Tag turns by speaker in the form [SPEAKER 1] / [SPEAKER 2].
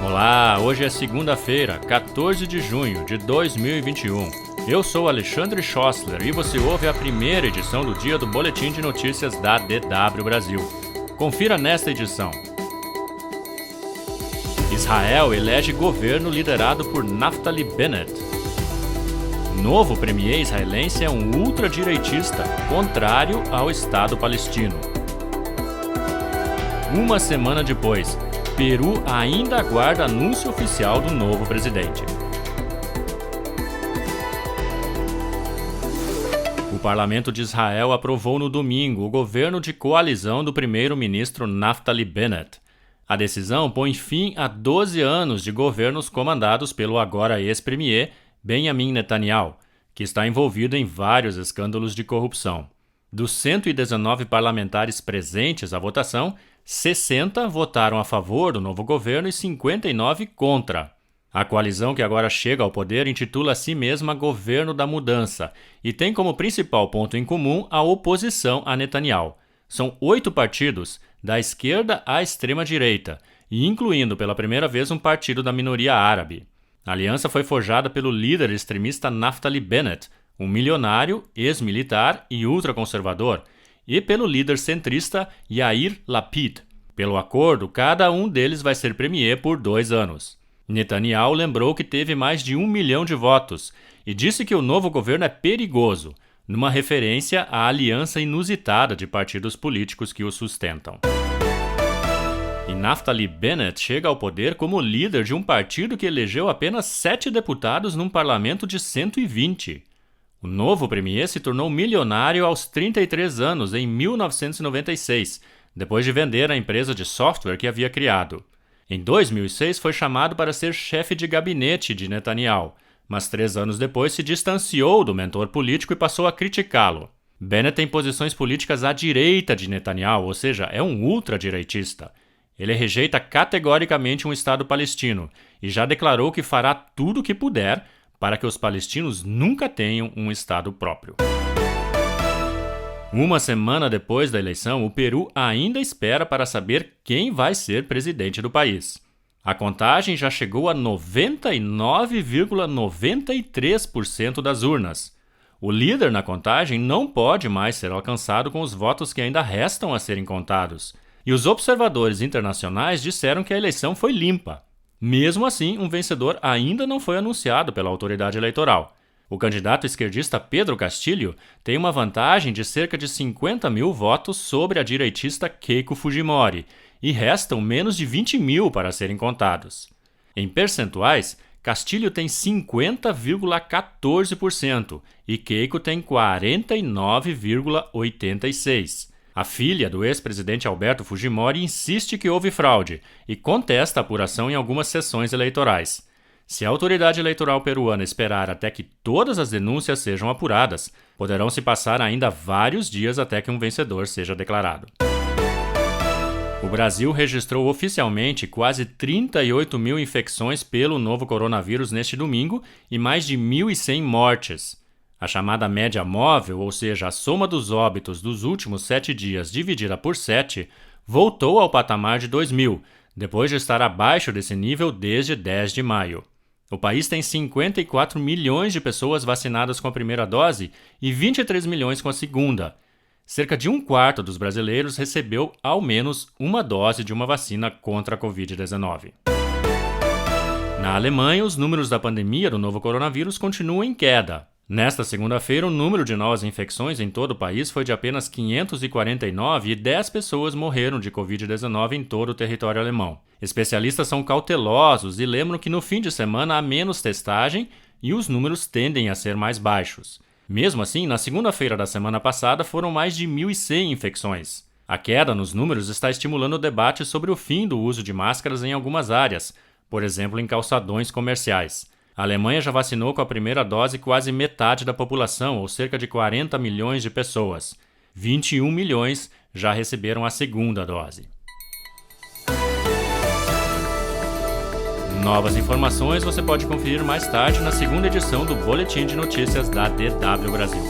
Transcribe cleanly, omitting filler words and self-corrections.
[SPEAKER 1] Olá, hoje é segunda-feira, 14 de junho de 2021. Eu sou Alexandre Schossler e você ouve a primeira edição do dia do Boletim de Notícias da DW Brasil. Confira nesta edição. Israel elege governo liderado por Naftali Bennett. Novo premier israelense é um ultradireitista, contrário ao Estado palestino. Uma semana depois, Peru ainda aguarda anúncio oficial do novo presidente. O parlamento de Israel aprovou no domingo o governo de coalizão do primeiro-ministro Naftali Bennett. A decisão põe fim a 12 anos de governos comandados pelo agora ex-premier Benjamin Netanyahu, que está envolvido em vários escândalos de corrupção. Dos 119 parlamentares presentes à votação, 60 votaram a favor do novo governo e 59 contra. A coalizão que agora chega ao poder intitula a si mesma Governo da Mudança e tem como principal ponto em comum a oposição a Netanyahu. São 8 partidos, da esquerda à extrema-direita, e incluindo pela primeira vez um partido da minoria árabe. A aliança foi forjada pelo líder extremista Naftali Bennett, um milionário, ex-militar e ultraconservador, e pelo líder centrista Yair Lapid. Pelo acordo, cada um deles vai ser premier por 2 anos. Netanyahu lembrou que teve mais de 1 milhão de votos e disse que o novo governo é perigoso, numa referência à aliança inusitada de partidos políticos que o sustentam. E Naftali Bennett chega ao poder como líder de um partido que elegeu apenas 7 deputados num parlamento de 120. O novo premier se tornou milionário aos 33 anos, em 1996, depois de vender a empresa de software que havia criado. Em 2006 foi chamado para ser chefe de gabinete de Netanyahu, mas 3 anos depois se distanciou do mentor político e passou a criticá-lo. Bennett tem posições políticas à direita de Netanyahu, ou seja, é um ultradireitista. Ele rejeita categoricamente um Estado palestino e já declarou que fará tudo o que puder para que os palestinos nunca tenham um Estado próprio. Uma semana depois da eleição, o Peru ainda espera para saber quem vai ser presidente do país. A contagem já chegou a 99,93% das urnas. O líder na contagem não pode mais ser alcançado com os votos que ainda restam a serem contados. E os observadores internacionais disseram que a eleição foi limpa. Mesmo assim, um vencedor ainda não foi anunciado pela autoridade eleitoral. O candidato esquerdista Pedro Castillo tem uma vantagem de cerca de 50 mil votos sobre a direitista Keiko Fujimori, e restam menos de 20 mil para serem contados. Em percentuais, Castillo tem 50,14% e Keiko tem 49,86%. A filha do ex-presidente Alberto Fujimori insiste que houve fraude e contesta a apuração em algumas sessões eleitorais. Se a autoridade eleitoral peruana esperar até que todas as denúncias sejam apuradas, poderão se passar ainda vários dias até que um vencedor seja declarado. O Brasil registrou oficialmente quase 38 mil infecções pelo novo coronavírus neste domingo e mais de 1.100 mortes. A chamada média móvel, ou seja, a soma dos óbitos dos últimos 7 dias dividida por 7, voltou ao patamar de 2.000, depois de estar abaixo desse nível desde 10 de maio. O país tem 54 milhões de pessoas vacinadas com a primeira dose e 23 milhões com a segunda. Cerca de 1/4 dos brasileiros recebeu ao menos uma dose de uma vacina contra a Covid-19. Na Alemanha, os números da pandemia do novo coronavírus continuam em queda. Nesta segunda-feira, o número de novas infecções em todo o país foi de apenas 549 e 10 pessoas morreram de Covid-19 em todo o território alemão. Especialistas são cautelosos e lembram que no fim de semana há menos testagem e os números tendem a ser mais baixos. Mesmo assim, na segunda-feira da semana passada foram mais de 1.100 infecções. A queda nos números está estimulando o debate sobre o fim do uso de máscaras em algumas áreas, por exemplo, em calçadões comerciais. A Alemanha já vacinou com a primeira dose quase metade da população, ou cerca de 40 milhões de pessoas. 21 milhões já receberam a segunda dose. Novas informações você pode conferir mais tarde na segunda edição do Boletim de Notícias da DW Brasil.